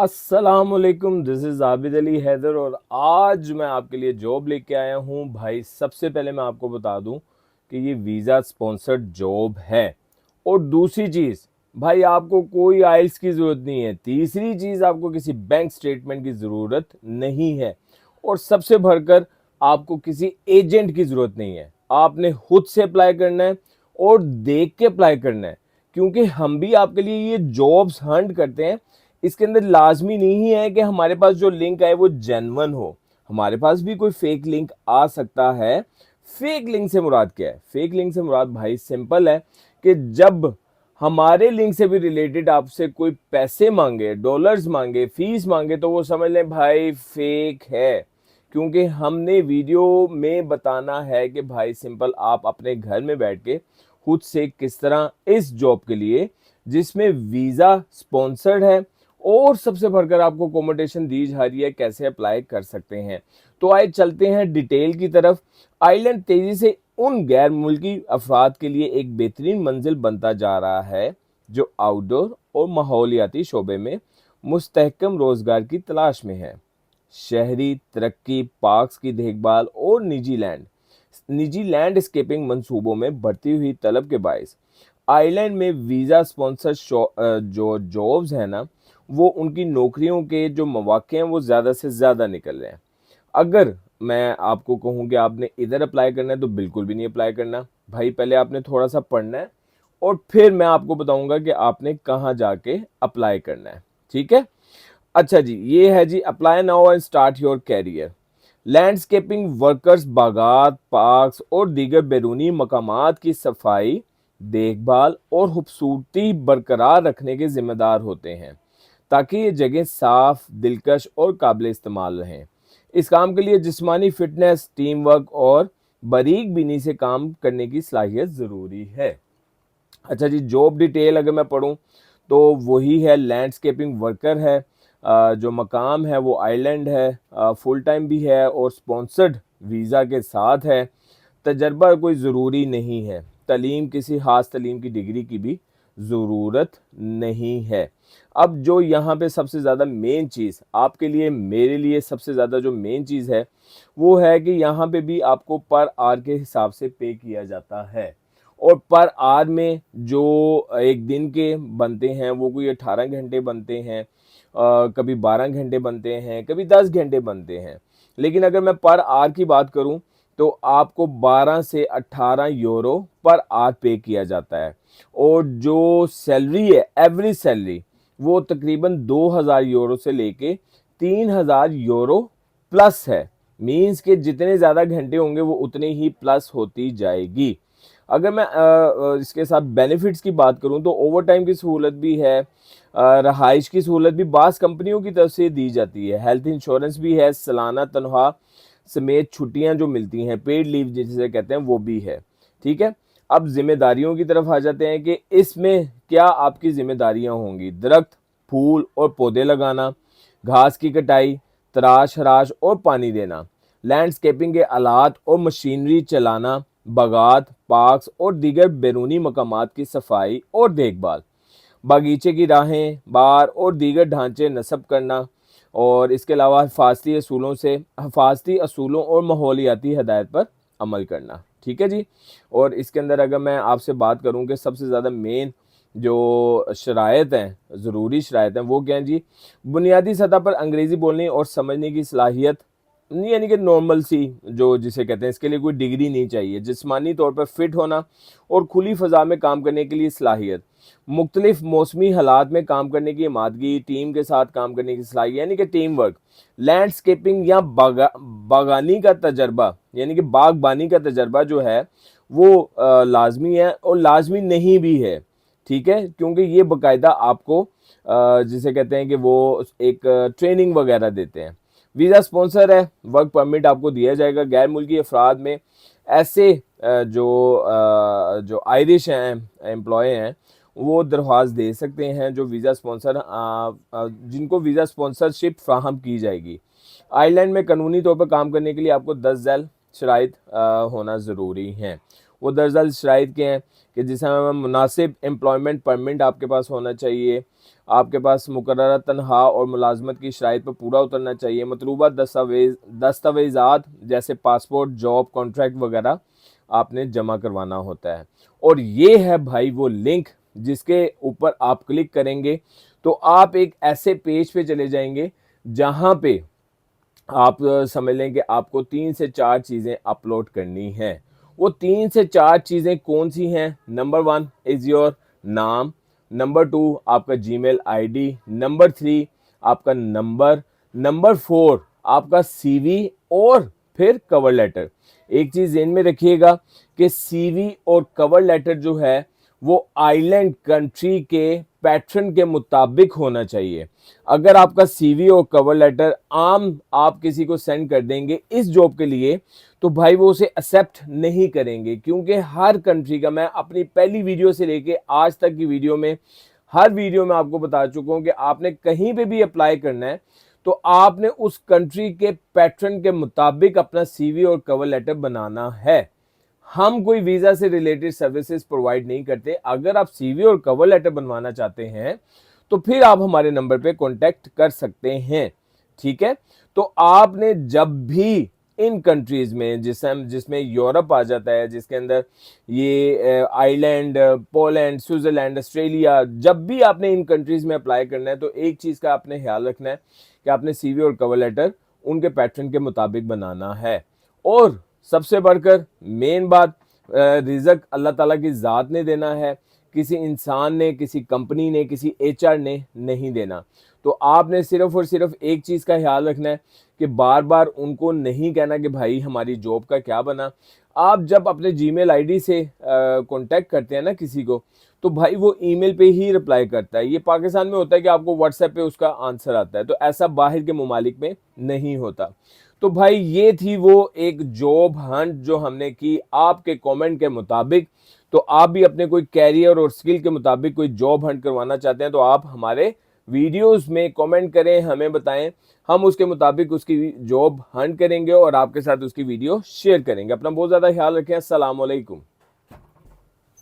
अस्सलामुअलैकुम, this is Abid Ali Haider और आज मैं आपके लिए जॉब लेके आया हूँ। भाई सबसे पहले मैं आपको बता दूँ कि ये वीज़ा स्पॉन्सर्ड जॉब है। और दूसरी चीज़, भाई आपको कोई आइल्स की ज़रूरत नहीं है। तीसरी चीज़, आपको किसी बैंक स्टेटमेंट की ज़रूरत नहीं है। और सबसे बढ़कर आपको किसी एजेंट की ज़रूरत नहीं है। आपने खुद से अप्लाई करना है और देख के अप्लाई करना है, क्योंकि हम भी आपके लिए ये जॉब्स हंट करते हैं। इसके अंदर लाजमी नहीं है कि हमारे पास जो लिंक आए वो जेन्युइन हो। हमारे पास भी कोई फेक लिंक आ सकता है। फेक लिंक से मुराद क्या है? फेक लिंक से मुराद भाई सिंपल है कि जब हमारे लिंक से भी रिलेटेड आपसे कोई पैसे मांगे, डॉलर्स मांगे, फीस मांगे, तो वो समझ लें भाई फेक है। क्योंकि हमने वीडियो में बताना है कि भाई सिंपल आप अपने घर में बैठ के खुद से किस तरह इस जॉब के लिए, जिसमें वीज़ा स्पॉन्सर्ड है और सबसे बढ़कर आपको अकोमोडेशन दी जा रही है, कैसे अप्लाई कर सकते हैं। तो आइए चलते हैं डिटेल की तरफ। आइलैंड तेजी से उन गैर मुल्की अफराद के लिए एक बेहतरीन मंजिल बनता जा रहा है जो आउटडोर और माहौलियाती शोबे में मुस्तहकम रोजगार की तलाश में है। शहरी तरक्की, पार्क्स की देखभाल और निजी लैंडस्केपिंग मंसूबों में बढ़ती हुई तलब के बायस आइलैंड में वीज़ा स्पॉन्सर जो जॉब्स हैं ना, वो उनकी नौकरियों के जो मौके हैं वो ज़्यादा से ज़्यादा निकल रहे हैं। अगर मैं आपको कहूँ कि आपने इधर अप्लाई करना है तो बिल्कुल भी नहीं अप्लाई करना। भाई पहले आपने थोड़ा सा पढ़ना है और फिर मैं आपको बताऊंगा कि आपने कहाँ जाके अप्लाई करना है। ठीक है? अच्छा जी, ये है जी, apply now and start your career. Landscaping workers बागात, पार्क्स और दीगर बैरूनी मकामात की सफाई, देखभाल और खूबसूरती बरकरार रखने के जिम्मेदार होते हैं, ताकि ये जगह साफ, दिलकश और काबिल इस्तेमाल रहें। इस काम के लिए जिस्मानी फिटनेस, टीम वर्क और बारीक बीनी से काम करने की सलाहियत ज़रूरी है। अच्छा जी, जॉब डिटेल अगर मैं पढ़ूँ तो वही है, लैंडस्केपिंग वर्कर है। जो मकाम है वो आइलैंड है, फुल टाइम भी है और स्पॉन्सर्ड वीज़ा के साथ है। तजर्बा कोई ज़रूरी नहीं है। तालीम, किसी ख़ास तालीम की डिग्री की भी ज़रूरत नहीं है। अब जो यहाँ पे सबसे ज़्यादा मेन चीज़ आपके लिए, मेरे लिए सबसे ज़्यादा जो मेन चीज़ है वो है कि यहाँ पे भी आपको पर आवर के हिसाब से पे किया जाता है। और पर आवर में जो एक दिन के बनते हैं वो कोई 18 घंटे बनते हैं, कभी 12 घंटे बनते हैं, कभी 10 घंटे बनते हैं। लेकिन अगर मैं पर आवर की बात करूं तो आपको 12 से 18 यूरो पर आवर पे किया जाता है। और जो सैलरी है, एवरेज सैलरी, वो तकरीबन 2000 यूरो से लेके 3000 यूरो प्लस है। मीन्स के जितने ज़्यादा घंटे होंगे वो उतने ही प्लस होती जाएगी। अगर मैं इसके साथ बेनिफिट्स की बात करूं तो ओवर टाइम की सहूलत भी है, रहाइश की सहूलत भी बास कंपनियों की तरफ से दी जाती है, हेल्थ इंश्योरेंस भी है, सालाना तनख्वाह समेत छुट्टियां जो मिलती हैं, पेड लीव जिसे कहते हैं, वो भी है। ठीक है? अब जिम्मेदारियों की तरफ आ जाते हैं कि इसमें क्या आपकी जिम्मेदारियां होंगी। दरख्त, फूल और पौधे लगाना, घास की कटाई, तराश हराश और पानी देना, लैंडस्केपिंग के आलात और मशीनरी चलाना, बागात, पार्क्स और दीगर बैरूनी मकामात की सफाई और देखभाल, बागीचे की राहें, बार और दीगर ढांचे नस्ब करना, और इसके अलावा हिफाजती असूलों और माहौलियाती हदायत पर अमल करना। ठीक है जी? और इसके अंदर अगर मैं आपसे बात करूं कि सबसे ज़्यादा मेन जो शराइत हैं, ज़रूरी शराइत हैं, वो क्या हैं जी? बुनियादी सतह पर अंग्रेज़ी बोलने और समझने की सलाहियत, यानी कि नॉर्मल सी जो जिसे कहते हैं, इसके लिए कोई डिग्री नहीं चाहिए। जिस्मानी तौर पर फिट होना और खुली फ़ज़ा में काम करने के लिए सलाहियत, मुख्तलिफ मौसमी हालात में काम करने की आमादगी, टीम के साथ काम करने की सलाहियत यानी कि टीम वर्क, लैंडस्केपिंग या बागानी का तजर्बा यानी कि बागबानी का तजर्बा जो है वो लाजमी है और लाजमी नहीं भी है। ठीक है? क्योंकि ये बाकायदा आपको जिसे कहते हैं कि वो एक ट्रेनिंग वगैरह देते हैं। वीज़ा स्पॉन्सर है, वर्क परमिट आपको दिया जाएगा। गैर मुल्की अफराद में ऐसे जो आयरिश हैं, एम्प्लॉय हैं, वो दरख्वास्त दे सकते हैं जो वीज़ा स्पॉन्सर जिनको वीज़ा स्पॉन्सरशिप फ्राहम की जाएगी। आइलैंड में कानूनी तौर पर काम करने के लिए आपको 10 झैल शराइत होना ज़रूरी है। वो दरअसल शराइत के हैं कि जिसमें मुनासिब एम्प्लॉयमेंट परमिट आपके पास होना चाहिए, आपके पास मुकर्ररा तनख्वाह और मुलाजमत की शराइत पर पूरा उतरना चाहिए, मतलूबा दस्तावेज़ात जैसे पासपोर्ट, जॉब कॉन्ट्रैक्ट वगैरह आपने जमा करवाना होता है। और ये है भाई वो लिंक जिसके ऊपर आप क्लिक करेंगे तो आप एक ऐसे पेज पे चले जाएंगे जहां पे आप समझ लें कि आपको 3 से 4 चीज़ें अपलोड करनी है। वो 3 से 4 चीज़ें कौन सी हैं? नंबर 1 इज़ योर नाम, नंबर 2 आपका जीमेल आईडी, नंबर 3 आपका नंबर, नंबर 4 आपका सीवी और फिर कवर लेटर। एक चीज़ ध्यान में रखिएगा कि सीवी और कवर लेटर जो है वो आइलैंड कंट्री के पैटर्न के मुताबिक होना चाहिए। अगर आपका सीवी और कवर लेटर आम आप किसी को सेंड कर देंगे इस जॉब के लिए तो भाई वो उसे एक्सेप्ट नहीं करेंगे, क्योंकि हर कंट्री का, मैं अपनी पहली वीडियो से लेके आज तक की वीडियो में हर वीडियो में आपको बता चुका हूं कि आपने कहीं पे भी अप्लाई करना है तो आपने उस कंट्री के पैटर्न के मुताबिक अपना सीवी और कवर लेटर बनाना है। हम कोई वीजा से रिलेटेड सर्विसेज प्रोवाइड नहीं करते। अगर आप सीवी और कवर लेटर बनवाना चाहते हैं तो फिर आप हमारे नंबर पे कांटेक्ट कर सकते हैं, ठीक है। तो आपने जब भी इन कंट्रीज में जिसमें यूरोप आ जाता है, जिसके अंदर ये आइलैंड, पोलैंड, स्विट्जरलैंड, ऑस्ट्रेलिया, जब भी आपने इन कंट्रीज में अप्लाई करना है तो एक चीज का आपने ख्याल रखना है कि आपने सीवी और कवर लेटर उनके पैटर्न के मुताबिक बनाना है। और सबसे बढ़कर मेन बात, रिज़्क अल्लाह ताला की ज़ात ने देना है, किसी इंसान ने, किसी कंपनी ने, किसी एचआर ने नहीं देना। तो आपने सिर्फ और सिर्फ एक चीज़ का ख्याल रखना है कि बार बार उनको नहीं कहना कि भाई हमारी जॉब का क्या बना। आप जब अपने जीमेल आईडी से कांटेक्ट करते हैं ना किसी को, तो भाई वो ईमेल पे ही रिप्लाई करता है। ये पाकिस्तान में होता है कि आपको व्हाट्सएप पे उसका आंसर आता है, तो ऐसा बाहर के ममालिक में नहीं होता। तो भाई ये थी वो एक जॉब हंट जो हमने की आपके कमेंट के मुताबिक। तो आप भी अपने कोई कैरियर और स्किल के मुताबिक कोई जॉब हंट करवाना चाहते हैं तो आप हमारे वीडियोस में कमेंट करें, हमें बताएं, हम उसके मुताबिक उसकी जॉब हंट करेंगे और आपके साथ उसकी वीडियो शेयर करेंगे। अपना बहुत ज़्यादा ख्याल रखें। अस्सलाम वालेकुम।